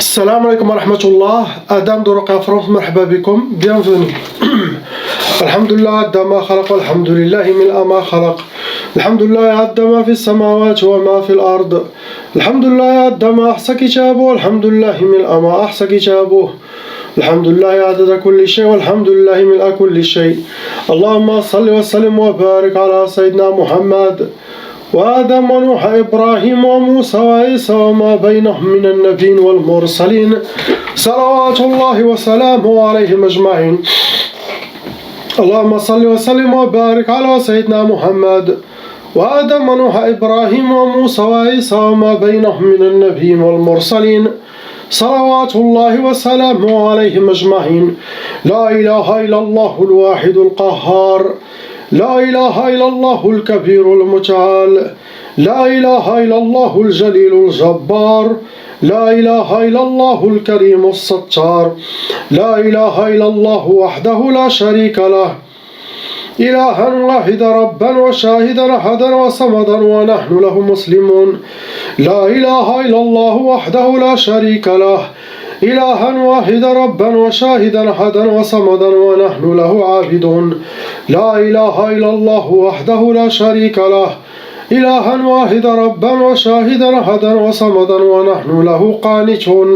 Salam alaikum wa rahmatullah. Adam de Roqa France, marhaba bikum. Bienvenue. Alhamdulillah, Adama khalaq, alhamdulillah, min ama khalaq. Alhamdulillah, Adama fi samawat wa ma fi al-ard. Alhamdulillah, Adama ahsa kitabu, alhamdulillah, min ama ahsa kitabu. Alhamdulillah, adada kulli shay, walhamdulillah, min kulli shay. Allahumma salli wa sallim wa barik ala Sayyidina Muhammad. وآدم ونوح إبراهيم وموسى وعيسى وما بينهم من النبيين والمرسلين صلوات الله وسلامه عليهم أجمعين. اللهم صل وسلم وبارك على سيدنا محمد وآدم ونوح إبراهيم وموسى وعيسى وما بينهم من النبيين والمرسلين صلوات الله وسلامه عليهم أجمعين. لا إله إلا الله الواحد القهار، لا إله إلا الله الكبير المتعال، لا إله إلا الله الجليل الجبار، لا إله إلا الله الكريم الستار، لا إله إلا الله وحده لا شريك له، إلها واحدا ربا وشاهدا أحدا وصمدا ونحن له مسلمون. لا إله إلا الله وحده لا شريك له، إلها واحدا ربا وشاهدا أحدا وصمدا ونحن له عابدون. لا إله إلا الله وحده لا شريك له، إلها واحدا ربا وشاهدا أحدا وصمدا ونحن له قانتون.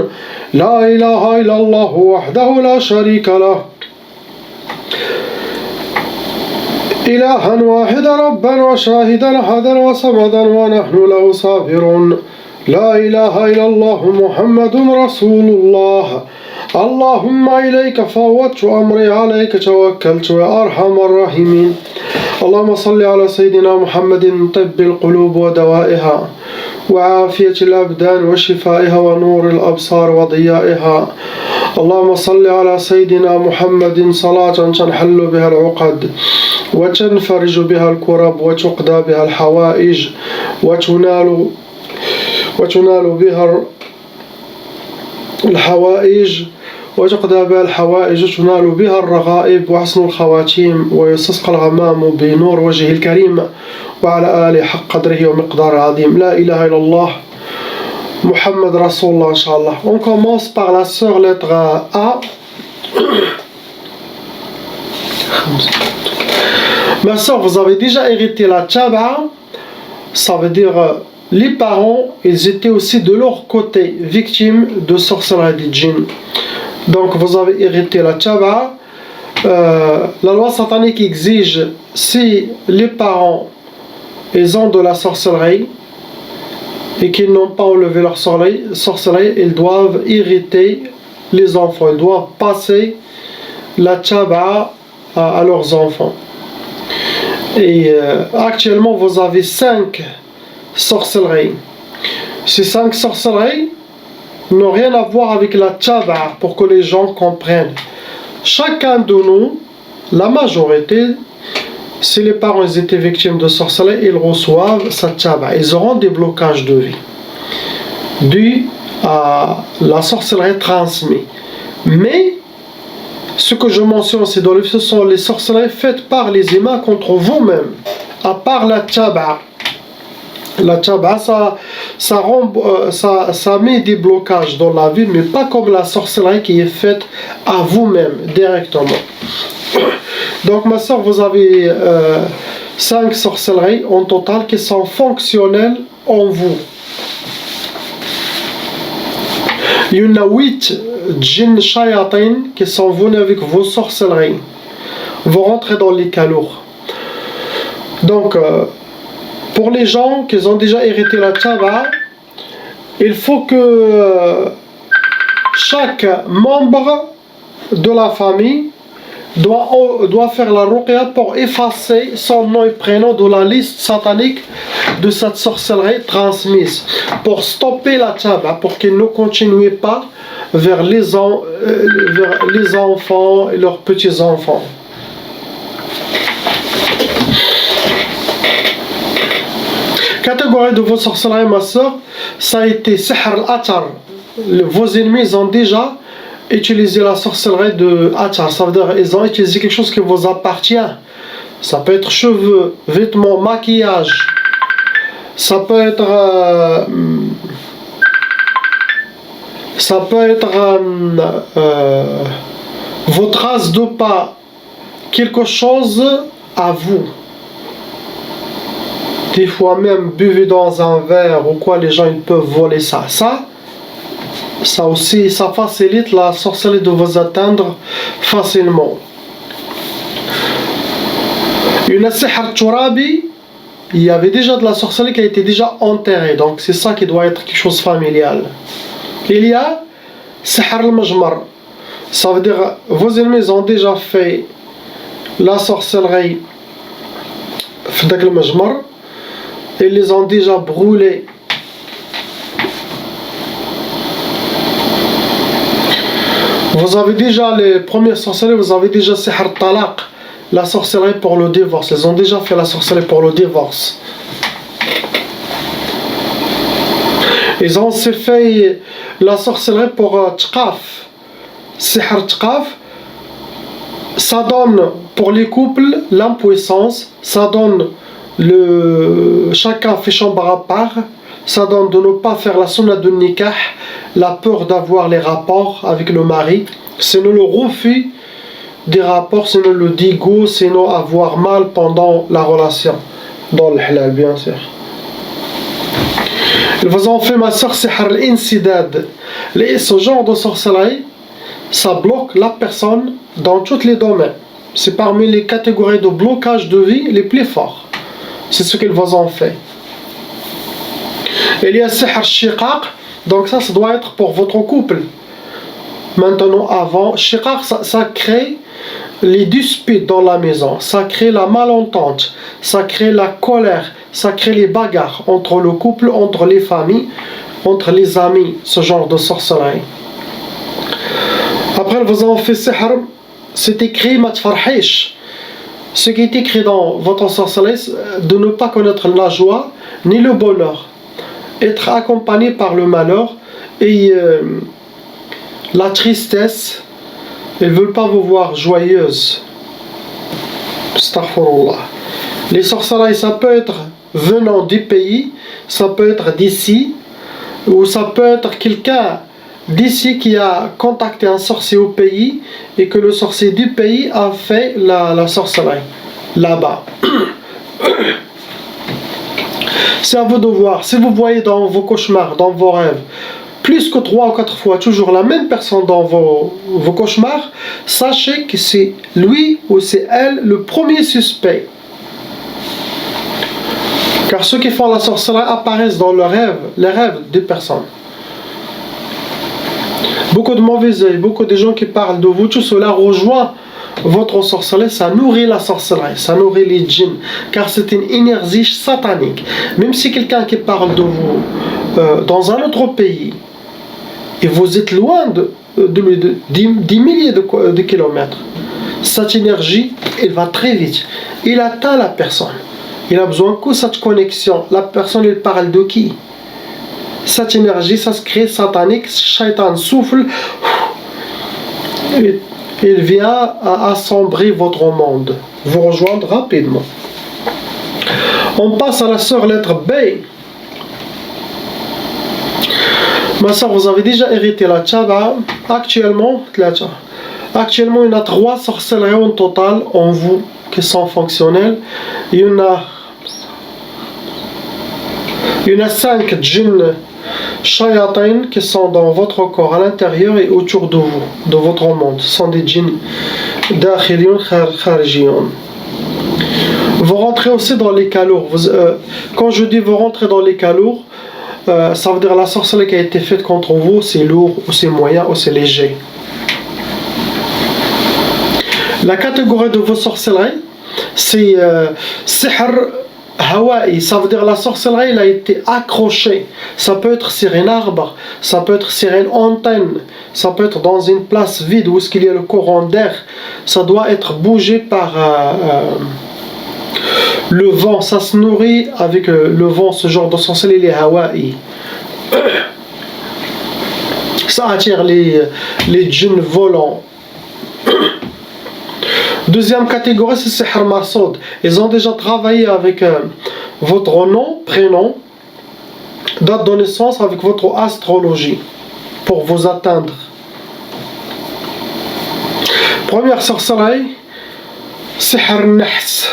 لا إله إلا الله وحده لا شريك له، إلها واحدا ربا وشاهدا أحدا وصمدا ونحن له صابرون. لا إله إلا الله محمد رسول الله. اللهم إليك فوضت أمري، عليك توكلت يا أرحم الراحمين. اللهم صل على سيدنا محمد طب القلوب ودوائها وعافية الأبدان وشفائها ونور الأبصار وضيائها. اللهم صل على سيدنا محمد صلاة تنحل بها العقد وتنفرج بها الكرب وتقضى بها الحوائج وتنال بها الحوائج وتقضى بها الحوائج وتنال بها الرغائب وحسن الخواتيم ويستسقى الغمام بنور وجهه الكريم وعلى آله حق قدره ومقدار العظيم. لا إله إلا الله Muhammad Rasulullah, Inch'Allah. On commence par la sœur lettre A. Ma sœur, vous avez déjà hérité la tchaba. Ça veut dire les parents, ils étaient aussi de leur côté victimes de sorcellerie de djinn. Donc vous avez hérité la tchaba. La loi satanique exige, si les parents ils ont de la sorcellerie et qu'ils n'ont pas enlevé leur sorcellerie, ils doivent hériter les enfants, ils doivent passer la tchaba à leurs enfants. Et actuellement vous avez 5 sorcelleries. Ces 5 sorcelleries n'ont rien à voir avec la tchaba, pour que les gens comprennent. Chacun de nous, la majorité, si les parents étaient victimes de sorcellerie, ils reçoivent sa tchaba. Ils auront des blocages de vie dû à la sorcellerie transmise. Mais ce que je mentionne aussi dans le livre, ce sont les sorcelleries faites par les imams contre vous-même. À part la tchaba. La tchaba, ça met des blocages dans la vie, mais pas comme la sorcellerie qui est faite à vous-même, directement. Donc ma soeur, vous avez 5 sorcelleries en total qui sont fonctionnelles en vous. Il y en a 8 djinns shayatin qui sont venus avec vos sorcelleries. Vous rentrez dans les calours. Donc pour les gens qui ont déjà hérité la tchaba, il faut que chaque membre de la famille doit faire la ruqya pour effacer son nom et prénom de la liste satanique de cette sorcellerie transmise, pour stopper la tchaba, pour qu'il ne continue pas vers les enfants et leurs petits-enfants. Catégorie de vos sorcelleries, ma soeur, ça a été sihr al-atar. Vos ennemis ont déjà utilisé la sorcellerie de atar. Ça veut dire ils ont utilisé quelque chose qui vous appartient. Ça peut être cheveux, vêtements, maquillage. Ça peut être Ça peut être vos traces de pas, quelque chose à vous. Des fois même buvez dans un verre ou quoi, les gens ils peuvent voler ça. Ça aussi, ça facilite la sorcellerie de vous atteindre facilement. Une sihr turabi, il y avait déjà de la sorcellerie qui a été déjà enterrée, donc c'est ça qui doit être quelque chose de familial. Il y a sihr al-majmar, ça veut dire vos ennemis ont déjà fait la sorcellerie fdak al-majmar, ils les ont déjà brûlés. Vous avez déjà les premières sorcelleries, vous avez déjà sihr talaq, la sorcellerie pour le divorce. Ils ont déjà fait la sorcellerie pour le divorce. Ils ont aussi fait la sorcellerie pour tqaf. Sihr tqaf, ça donne pour les couples l'impuissance, ça donne chacun fait chambre à part, ça donne de ne pas faire la sunna de nikah, la peur d'avoir les rapports avec le mari, sinon le refus des rapports, sinon le digo, sinon avoir mal pendant la relation, dans le halal bien sûr. Ils vous ont fait ma soeur sihr al-insidad. Ce genre de sorcellerie, ça bloque la personne dans tous les domaines. C'est parmi les catégories de blocage de vie les plus forts. C'est ce qu'ils vous ont fait. Il y a sihr shiqaq, donc ça doit être pour votre couple. Maintenant, avant, shiqaq, ça crée les disputes dans la maison, ça crée la malentente, ça crée la colère, ça crée les bagarres entre le couple, entre les familles, entre les amis, ce genre de sorcellerie. Après, vous avez fait sihr, c'est écrit matfarhish. Ce qui est écrit dans votre sorcellerie, de ne pas connaître la joie ni le bonheur, être accompagné par le malheur et la tristesse. Ils ne veulent pas vous voir joyeuse. Astaghfirullah. Les sorcelleries, ça peut être venant du pays, ça peut être d'ici, ou ça peut être quelqu'un d'ici qui a contacté un sorcier au pays et que le sorcier du pays a fait la sorcellerie là-bas. C'est à vous de voir. Si vous voyez dans vos cauchemars, dans vos rêves, plus que 3 ou 4 fois toujours la même personne dans vos cauchemars, sachez que c'est lui ou c'est elle le premier suspect. Car ceux qui font la sorcellerie apparaissent dans les rêves des personnes. Beaucoup de mauvais œil, beaucoup de gens qui parlent de vous, tout cela rejoint votre sorcellerie, ça nourrit la sorcellerie, ça nourrit les djinns, car c'est une énergie satanique. Même si quelqu'un qui parle de vous dans un autre pays, et vous êtes loin de 10 milliers de kilomètres, cette énergie, elle va très vite. Il atteint la personne. Il a besoin que cette connexion. La personne, elle parle de qui? Cette énergie, ça se crée satanique. Shaitan souffle. Il vient à assombrir votre monde. Vous rejoindre rapidement. On passe à la sœur lettre B. Ma soeur, vous avez déjà hérité la tchaba. Actuellement, il y a 3 sorcelleries en total en vous qui sont fonctionnelles. Il y en a 5 djinns shayatin qui sont dans votre corps, à l'intérieur et autour de vous, de votre monde. Ce sont des djinns dakhiliyun kharijiyun. Vous rentrez aussi dans les calours. Quand je dis vous rentrez dans les calours, ça veut dire la sorcellerie qui a été faite contre vous, c'est lourd, ou c'est moyen, ou c'est léger. La catégorie de vos sorcelleries, c'est sihr hawaï, ça veut dire la sorcellerie, elle a été accrochée. Ça peut être sur un arbre, ça peut être sur une antenne, ça peut être dans une place vide où il y a le courant d'air. Ça doit être bougé par le vent, ça se nourrit avec le vent, ce genre de sorcellerie, les hawaï. Ça attire les djinns volants. Deuxième catégorie, c'est sihr masoud. Ils ont déjà travaillé avec votre nom, prénom, date de naissance, avec votre astrologie. pour vous atteindre. Première sorcellerie, sihr nahs.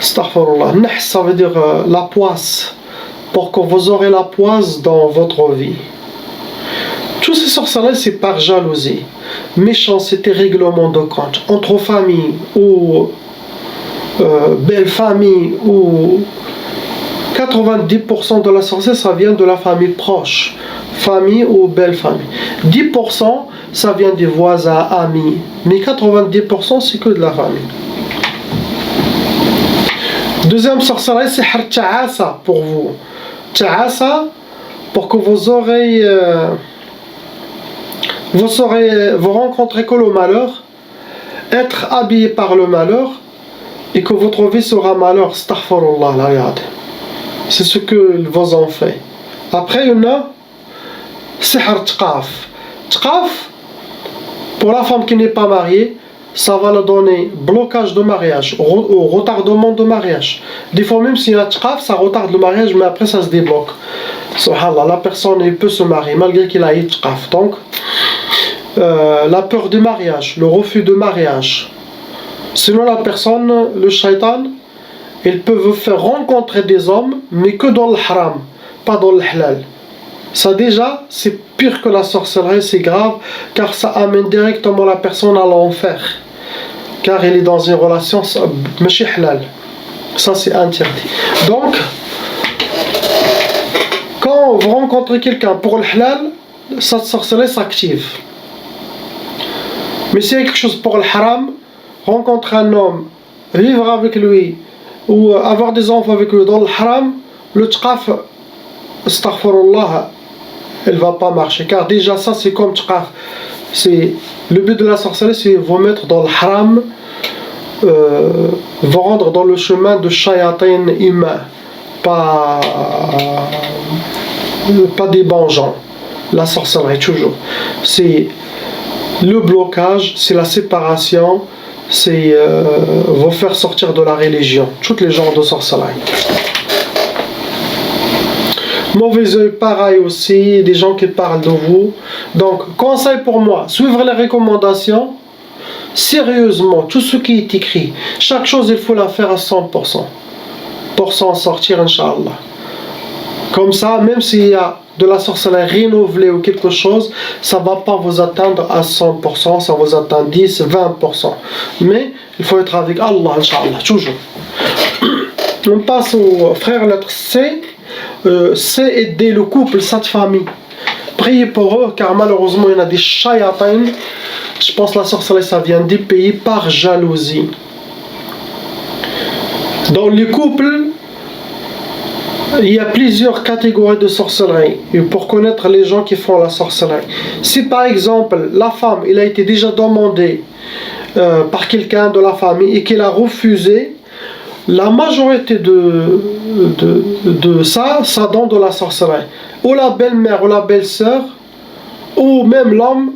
Astaghfirullah. Nahs, ça veut dire la poisse, pour que vous aurez la poisse dans votre vie. Tous ces sorcelleries, c'est par jalousie, méchanceté, règlement de compte, entre familles ou belle famille, ou 90% de la sorcellerie, ça vient de la famille proche, famille ou belle famille. 10%, ça vient des voisins, amis, mais 90% c'est que de la famille. Deuxième sorcellerie, c'est ta'asa pour vous. Ta'asa, pour que vous rencontrez que le malheur, être habillé par le malheur, et que votre vie sera malheur. Astaghfirullah, la regarde. C'est ce que vous en fait. Après, il y en a sihr tqaf. Tqaf, pour la femme qui n'est pas mariée, ça va lui donner blocage de mariage, ou retardement de mariage. Des fois, même s'il y a tqaf, ça retarde le mariage, mais après ça se débloque. Subhanallah, la personne elle peut se marier malgré qu'il a eu tqaf. Donc, la peur du mariage, le refus de mariage. Sinon, la personne, le shaitan, il peut vous faire rencontrer des hommes, mais que dans le haram, pas dans le halal. Ça déjà, c'est pire que la sorcellerie, c'est grave, car ça amène directement la personne à l'enfer. Car elle est dans une relation, mais halal. Ça, c'est interdit. Donc, quand vous rencontrez quelqu'un pour le halal, cette sorcellerie s'active. Mais s'il y a quelque chose pour le haram, rencontrer un homme, vivre avec lui, ou avoir des enfants avec lui dans le haram, le tqaf, astaghfirullah, elle va pas marcher. Car déjà ça c'est comme tqaf. Le but de la sorcellerie, c'est vous mettre dans le haram, vous rendre dans le chemin de shayatin humain, pas des bons gens. La sorcellerie toujours. C'est le blocage, c'est la séparation, c'est vous faire sortir de la religion. Tous les genres de sorcellerie. Mauvais œil, pareil aussi, des gens qui parlent de vous. Donc, conseil pour moi, suivre les recommandations, sérieusement, tout ce qui est écrit. Chaque chose, il faut la faire à 100%, pour s'en sortir, Inch'Allah. Comme ça, même s'il y a de la sorcellerie renouvelée ou quelque chose, ça ne va pas vous atteindre à 100%, ça vous atteint 10, 20%. Mais il faut être avec Allah, Inch'Allah, toujours. On passe au frère lettre C. C'est aider le couple, cette famille. Priez pour eux, car malheureusement, il y en a des shayatins. Je pense que la sorcellerie, ça vient des pays par jalousie. Dans les couples, il y a plusieurs catégories de sorcellerie. Et pour connaître les gens qui font la sorcellerie, si par exemple la femme il a été déjà demandée par quelqu'un de la famille et qu'elle a refusé, la majorité de ça donne de la sorcellerie. Ou la belle-mère ou la belle-sœur, ou même l'homme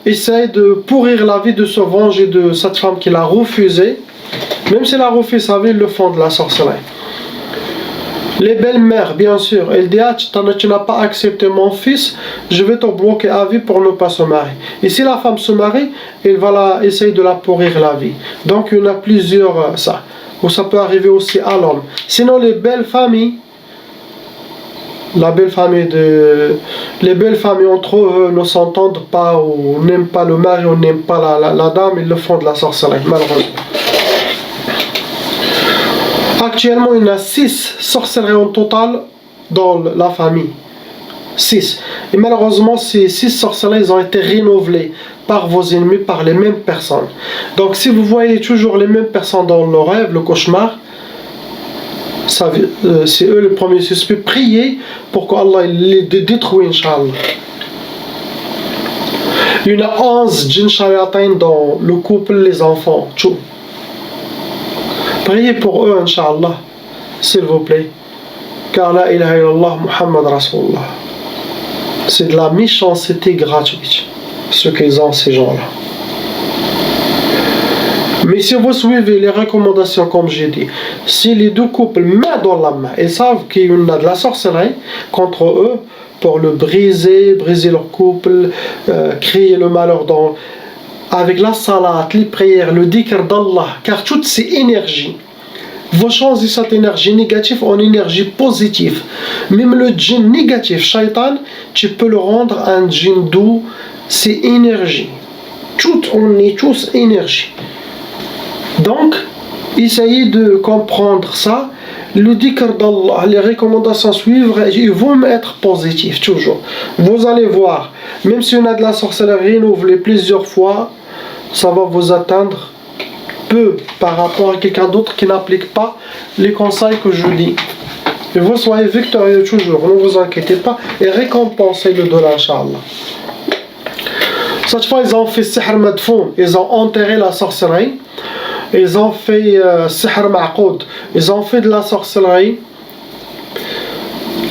essaye de pourrir la vie, de se venger de cette femme qu'il a refusée. Même si elle a refusé sa vie, ils le font de la sorcellerie. Les belles-mères, bien sûr, elles disent tu n'as pas accepté mon fils, je vais te bloquer à vie pour ne pas se marier. Et si la femme se marie, elle va essayer de la pourrir la vie. Donc il y en a plusieurs ça. Ou ça peut arriver aussi à l'homme. Sinon les belles familles, les belles familles entre eux ne s'entendent pas ou n'aiment pas le mari ou n'aiment pas la dame, ils le font de la sorcellerie, malheureusement. Actuellement, il y en a 6 sorcelleries en total dans la famille. 6. Et malheureusement, ces 6 sorcelleries ont été renouvelées par vos ennemis, par les mêmes personnes. Donc, si vous voyez toujours les mêmes personnes dans le rêve, le cauchemar, c'est eux les premiers suspects. Priez pour qu'Allah les détruise, Inch'Allah. Il y en a 11 djinns shayatin dans le couple, les enfants. Tchou. Priez pour eux, Inch'Allah, s'il vous plaît. Car la ilaha illallah Muhammad Rasulullah. C'est de la méchanceté gratuite, ce qu'ils ont, ces gens-là. Mais si vous suivez les recommandations, comme j'ai dit, si les deux couples main dans la main, ils savent qu'il y a de la sorcellerie contre eux, pour le briser leur couple, créer le malheur avec la salat, les prières, le dhikr d'Allah, car toutes ces énergies vont changer cette énergie négative en énergie positive. Même le djinn négatif, shaitan, tu peux le rendre un djinn doux, c'est énergie. On est tous énergie. Donc, essayez de comprendre ça. Le dhikr d'Allah, les recommandations suivre, ils vont être positifs toujours. Vous allez voir, même si on a de la sorcellerie renouvelée plusieurs fois, ça va vous atteindre peu par rapport à quelqu'un d'autre qui n'applique pas les conseils que je dis. Et vous soyez victorieux toujours, ne vous inquiétez pas, et récompensez-le de l'inch'Allah. Cette fois, ils ont fait sihr madfoun, ils ont enterré la sorcellerie, ils ont fait sihr ma'qoud, ils ont fait de la sorcellerie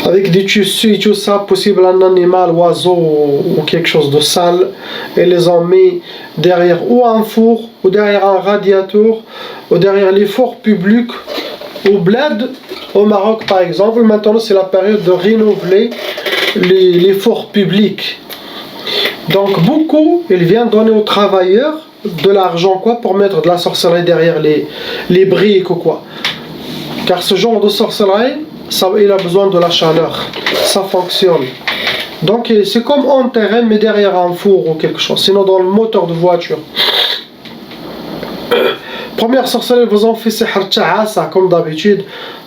avec des tissus et tout ça, possible un animal, oiseau ou quelque chose de sale, et les ont mis derrière ou un four, ou derrière un radiateur, ou derrière les fours publics, au bled, au Maroc par exemple. Maintenant c'est la période de renouveler les fours publics. Donc beaucoup, ils viennent donner aux travailleurs de l'argent pour mettre de la sorcellerie derrière les briques ou quoi. Car ce genre de sorcellerie, il a besoin de la chaleur, ça fonctionne. Donc c'est comme en terrain mais derrière un four ou quelque chose, sinon dans le moteur de voiture. Première sorcellerie, vous en fait sihr ta'asa comme d'habitude,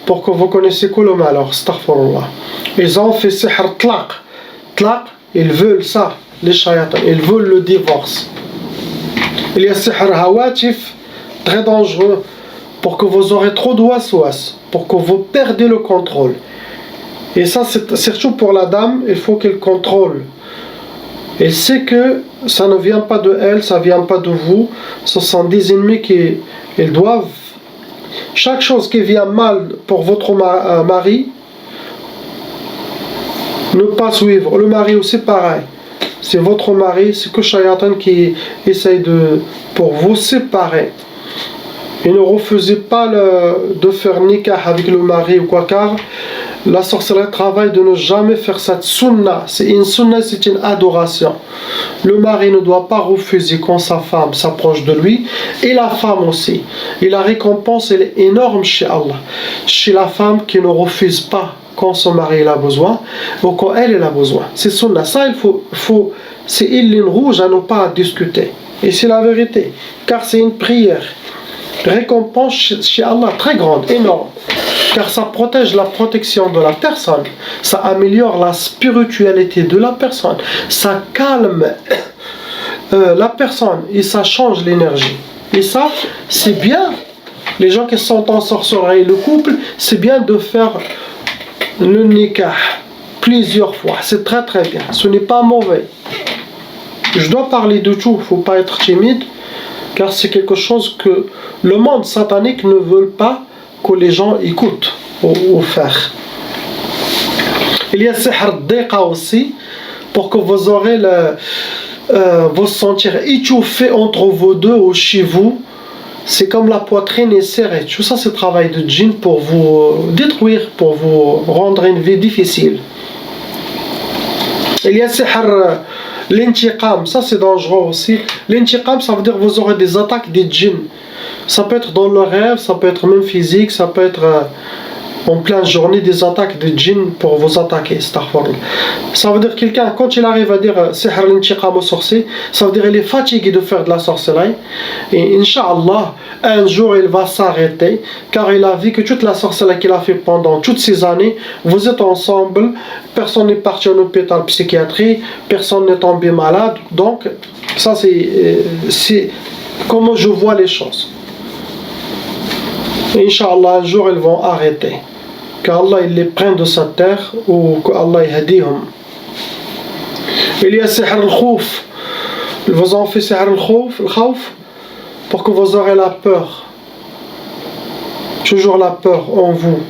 pour que vous connaissiez quoi le malheur, astaghfirullah. Ils ont fait sihr tlaq. Tlaq, ils veulent ça, les shayatans, ils veulent le divorce. Il y a sihr hawatif, très dangereux, pour que vous aurez trop de waswas, pour que vous perdez le contrôle. Et ça, c'est surtout pour la dame, il faut qu'elle contrôle. Elle sait que ça ne vient pas de elle, ça ne vient pas de vous, ce sont des ennemis qui ils doivent. Chaque chose qui vient mal pour votre mari, ne pas suivre. Le mari aussi pareil. C'est votre mari, c'est que Shayatan qui essaye pour vous séparer. Et ne refusez pas de faire nikah avec le mari ou quoi, car la sorcellerie travaille de ne jamais faire cette sunna. C'est une sunna, c'est une adoration. Le mari ne doit pas refuser quand sa femme s'approche de lui, et la femme aussi. Et la récompense elle est énorme chez Allah. Chez la femme qui ne refuse pas quand son mari a besoin, ou quand elle a besoin. C'est sunna. Ça, c'est une ligne rouge à ne pas discuter. Et c'est la vérité, car c'est une prière. Récompense chez Allah très grande, énorme, car ça protège la protection de la personne, ça améliore la spiritualité de la personne, ça calme la personne et ça change l'énergie. Et ça, c'est bien. Les gens qui sont en sorcellerie, le couple, c'est bien de faire le nikah plusieurs fois, c'est très très bien, ce n'est pas mauvais. Je dois parler de tout, il ne faut pas être timide, car c'est quelque chose que le monde satanique ne veut pas que les gens écoutent ou faire. Il y a sihr dhiqa aussi, pour que vous aurez vous sentir étouffé entre vous deux ou chez vous. C'est comme la poitrine est serrée. Tout ça, c'est le travail de djinn pour vous détruire, pour vous rendre une vie difficile. Il y a sihr l'intiqam, ça c'est dangereux aussi. L'intiqam, ça veut dire que vous aurez des attaques des djinns. Ça peut être dans le rêve, ça peut être même physique, ça peut être en pleine journée des attaques de djinns pour vous attaquer. Ça veut dire quelqu'un, quand il arrive à dire sihr l'intiqam au sorcier, ça veut dire qu'il est fatigué de faire de la sorcellerie. Et Inch'Allah, un jour il va s'arrêter, car il a vu que toute la sorcellerie qu'il a fait pendant toutes ces années, vous êtes ensemble, personne n'est parti en hôpital psychiatrie, personne n'est tombé malade. Donc, ça c'est comment je vois les choses. Inch'Allah, un jour ils vont arrêter, qu'Allah il les prenne de sa terre, ou qu'Allah yahdihum. Il y a sihr al-khouf. Ils vous ont fait sihr al-khouf pour que vous aurez la peur, toujours la peur en vous.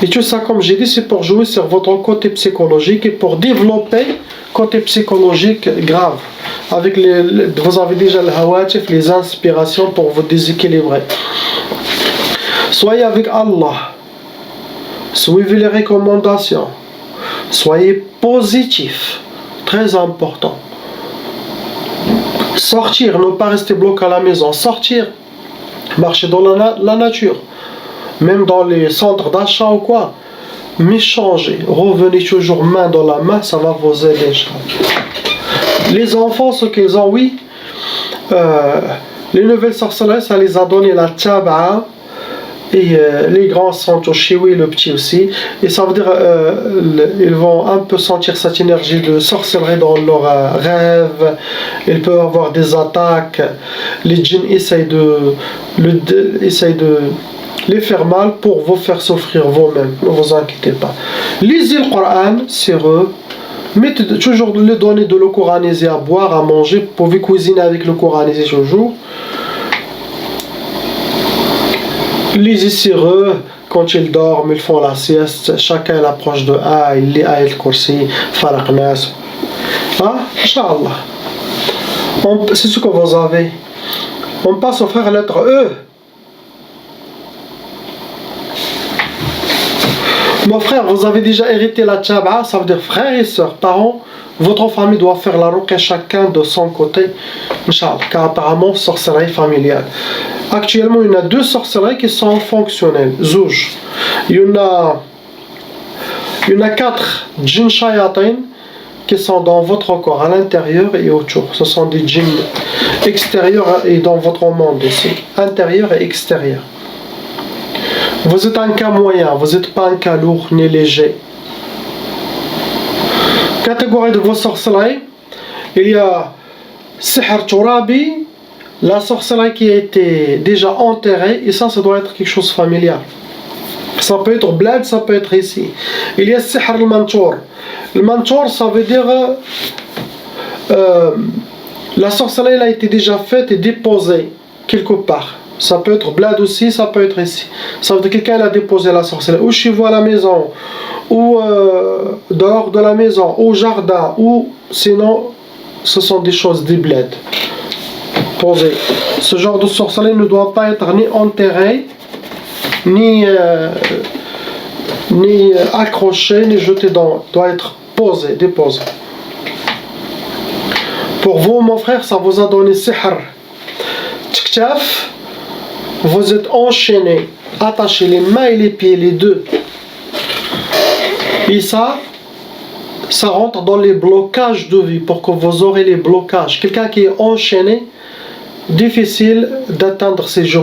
Et tout ça, comme j'ai dit, c'est pour jouer sur votre côté psychologique et pour développer côté psychologique grave. Avec vous avez déjà le hawatif, les inspirations pour vous déséquilibrer. Soyez avec Allah, suivez les recommandations, Soyez positif, très important. Sortir, ne pas rester bloqué à la maison, sortir, marcher dans la nature, même dans les centres d'achat ou quoi, mais changez, revenez toujours main dans la main, ça va vous aider. Les enfants, ce qu'ils ont, oui, les nouvelles sorcelleries, ça les a donné la taba'a, et les grands sont au chiwi, le petit aussi, et ça veut dire ils vont un peu sentir cette énergie de sorcellerie dans leurs rêves, ils peuvent avoir des attaques, les djinns essayent de les faire mal pour vous faire souffrir vous-même, ne vous inquiétez pas. Lisez le Coran, c'est eux, mettez toujours les donner de l'eau coranisée à boire, à manger, vous pouvez cuisiner avec le coranisé toujours. Les sireux, quand ils dorment, ils font la sieste, chacun l'approche de il lit Ayat al-Kursi, Falaq Nas. Ah, Inch'Allah. C'est ce que vous avez. On passe au frère lettre E. Mon frère, vous avez déjà hérité la tchaba'a, ça veut dire frères et sœurs, parents. Votre famille doit faire la ruqya chacun de son côté, Inch'Allah, car apparemment, sorcellerie familiale. Actuellement, il y en a 2 sorcelleries qui sont fonctionnelles, zouj. Il y en a 4 djinns shayatin qui sont dans votre corps, à l'intérieur et autour. Ce sont des djinns extérieurs et dans votre monde aussi, intérieur et extérieur. Vous êtes un cas moyen, vous n'êtes pas un cas lourd ni léger. Catégorie de vos sorcelleries, il y a Sihr Turabi, la sorcellerie qui a été déjà enterrée, et ça doit être quelque chose de familial. Ça peut être bled, ça peut être ici. Il y a Sihr al-Mantour. Le Mantour, ça veut dire la sorcellerie a été déjà faite et déposée quelque part. Ça peut être bled aussi, ça peut être ici. Ça veut dire que quelqu'un a déposé la sorcellerie, ou chez vous à la maison, ou dehors de la maison, au jardin, ou sinon, ce sont des choses des bleds. Posé. Ce genre de sorcellerie ne doit pas être ni enterré, ni accroché, ni jeté dans, doit être posé, déposé. Pour vous, mon frère, ça vous a donné sihr. Tktaf, vous êtes enchaîné, attaché les mains et les pieds, les deux. Et ça rentre dans les blocages de vie, pour que vous aurez les blocages. Quelqu'un qui est enchaîné, difficile d'atteindre ses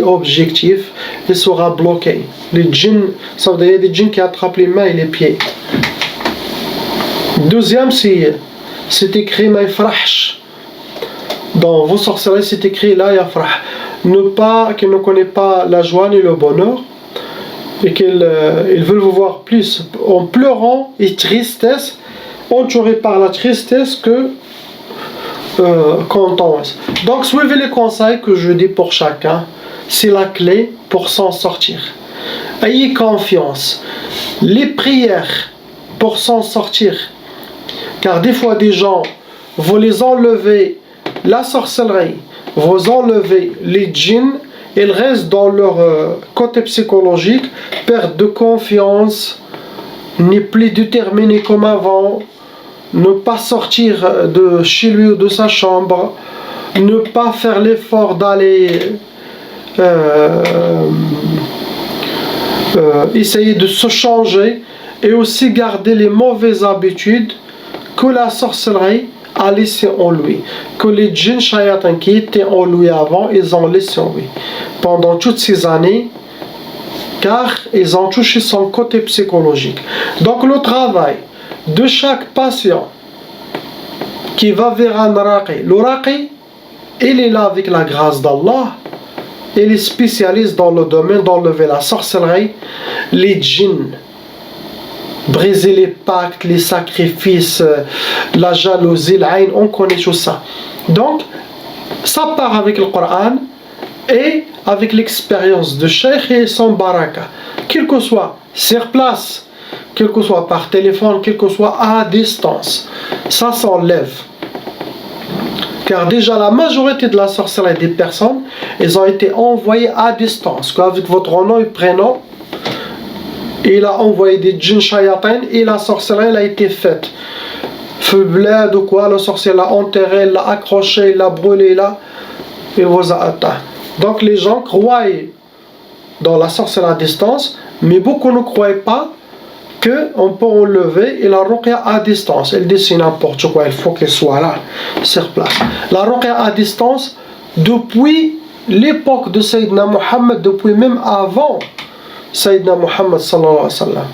objectifs, il sera bloqué. Les djinns, ça veut dire des djinns qui attrapent les mains et les pieds. Deuxième, c'est écrit ma yafrahsh. Dans vos sorcelleries, c'est écrit la yafrah. Qu'il ne connaît pas la joie ni le bonheur, et qu'ils veulent vous voir plus en pleurant et tristesse, entouré par la tristesse que contente. Donc suivez les conseils que je dis pour chacun, c'est la clé pour s'en sortir. Ayez confiance. Les prières pour s'en sortir, car des fois des gens, vous les enlevez la sorcellerie, vous enlevez les djinns, ils restent dans leur côté psychologique, perte de confiance, n'est plus déterminé comme avant, ne pas sortir de chez lui ou de sa chambre, ne pas faire l'effort d'aller essayer de se changer, et aussi garder les mauvaises habitudes que la sorcellerie a laissé en lui, que les djinns shayatins qui étaient en lui avant, ils ont laissé en lui pendant toutes ces années, car ils ont touché son côté psychologique. Donc le travail de chaque patient qui va vers un raqi, le raqi, il est là avec la grâce d'Allah, il est spécialiste dans le domaine d'enlever la sorcellerie, les djinns, briser les pactes, les sacrifices, la jalousie, l'aïn, on connaît tout ça. Donc, ça part avec le Coran et avec l'expérience de Cheikh et son baraka. Quel que soit sur place, quel que soit par téléphone, quel que soit à distance, ça s'enlève. Car déjà la majorité de la sorcellerie des personnes, elles ont été envoyées à distance. Avec votre nom et prénom, il a envoyé des djinns shayatin et la sorcellerie elle a été faite. Feu bled ou quoi, le sorcier l'a enterré, l'a accroché, l'a brûlé, il vous a atteint. Donc les gens croient dans la sorcellerie à distance, mais beaucoup ne croient pas qu'on peut enlever et la ruqya à distance. Elle dit c'est n'importe quoi, il faut qu'elle soit là, sur place. La ruqya à distance, depuis l'époque de Sayyidina Muhammad, depuis même avant Sayyidina Muhammad sallallahu alayhi wa sallam.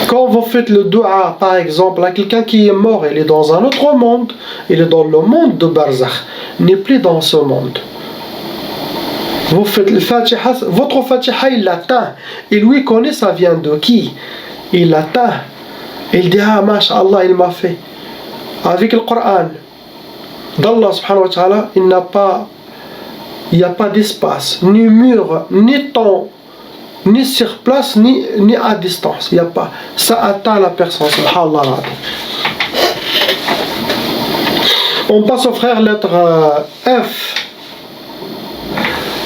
Quand vous faites le dua, par exemple, à quelqu'un qui est mort, il est dans un autre monde, il est dans le monde de Barzakh, il n'est plus dans ce monde. Vous faites le Fatiha, votre Fatiha il l'atteint. Et lui connaît ça vient de qui? Il l'atteint. Il dit ah masha'Allah il m'a fait. Avec le Coran d'Allah subhanahu wa ta'ala, il n'y a pas d'espace, ni mur, ni temps, ni sur place, ni à distance. Il n'y a pas. Ça atteint la personne. Subhanallah. On passe au frère lettre F.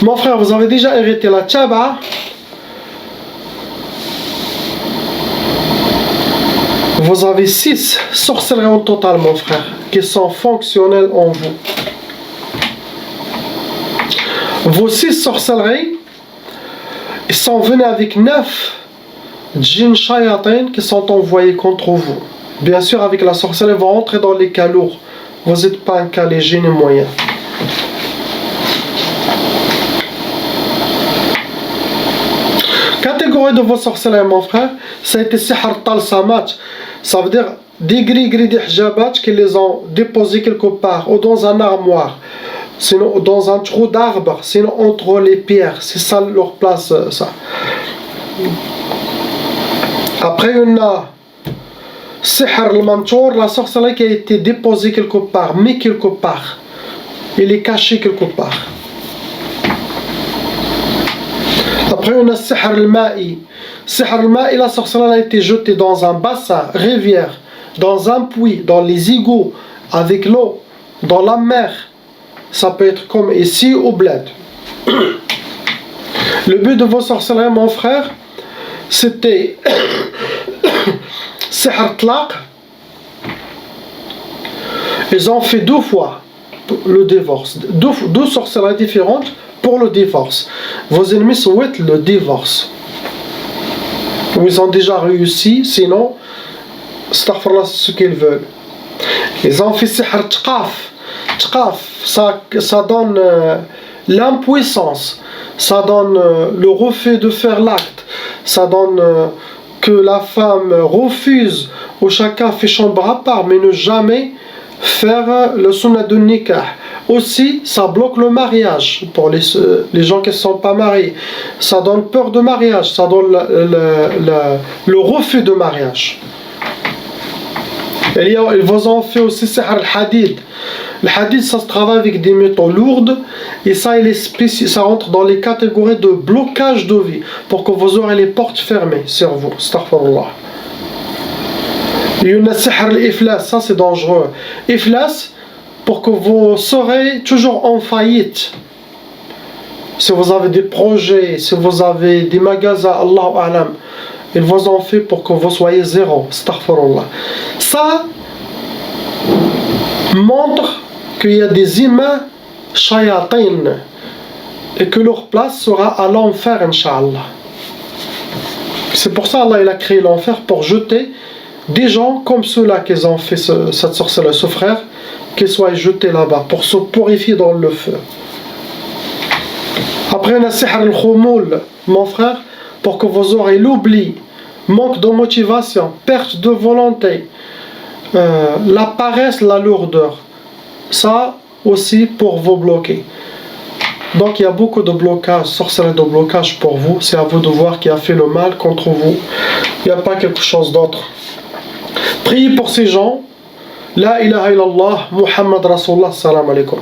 Mon frère, vous avez déjà hérité la tchaba. Vous avez 6 sorcelleries en total, mon frère, qui sont fonctionnelles en vous. Vos 6 sorcelleries, ils sont venus avec 9 djinns shayatin qui sont envoyés contre vous. Bien sûr, avec la sorcellerie, vous rentrez dans les cas lourds. Vous n'êtes pas un cas léger ni moyen. Catégorie de vos sorcelleries, mon frère, ça a été sihr talsamat. Ça veut dire des gris-gris, des hijabat qui les ont déposés quelque part, ou dans un armoire, sinon dans un trou d'arbre, sinon entre les pierres. C'est ça leur place, ça. Après, on a sihr al-mantour, la sorcellerie qui a été déposée quelque part, mis quelque part. Il est caché quelque part. Après, on a sihr al-ma'i. Sihr al-ma'i, la sorcellerie a été jetée dans un bassin, rivière, dans un puits, dans les égouts, avec l'eau, dans la mer. Ça peut être comme ici au bled. Le but de vos sorcelleries, mon frère, c'était sihr tlaq. Ils ont fait 2 fois le divorce. 2 sorcelleries différentes pour le divorce. Vos ennemis souhaitent le divorce. Ils ont déjà réussi, sinon, astaghfirullah, c'est ce qu'ils veulent. Ils ont fait sihr tqaf. Tqaf, ça donne l'impuissance, ça donne le refus de faire l'acte, ça donne que la femme refuse, ou chacun fait chambre à part, mais ne jamais faire le sunnah de nikah. Aussi, ça bloque le mariage pour les gens qui ne sont pas mariés. Ça donne peur de mariage, ça donne le refus de mariage. Ils vous ont fait aussi sihr al-hadid. Le hadid, ça se travaille avec des métaux lourds et ça, ça rentre dans les catégories de blocage de vie pour que vous aurez les portes fermées sur vous. Astaghfirullah. Il y a sihr al-iflas, ça c'est dangereux. Iflas, pour que vous serez toujours en faillite. Si vous avez des projets, si vous avez des magasins, Allahu A'lam, ils vous ont fait pour que vous soyez zéro. Astaghfirullah. Ça montre qu'il y a des humains shayatin et que leur place sera à l'enfer, Inch'Allah. C'est pour ça Allah il a créé l'enfer, pour jeter des gens comme ceux-là qui ont fait cette sorcellerie, ce frère, qu'ils soient jetés là-bas pour se purifier dans le feu. Après on a sihr al-khumul, mon frère, pour que vous aurez l'oubli, manque de motivation, perte de volonté, la paresse, la lourdeur. Ça aussi pour vous bloquer. Donc il y a beaucoup de blocages, sorcellerie de blocage pour vous. C'est à vous de voir qui a fait le mal contre vous. Il n'y a pas quelque chose d'autre. Priez pour ces gens. La ilaha illallah, Muhammad Rasulullah, salam alaikum.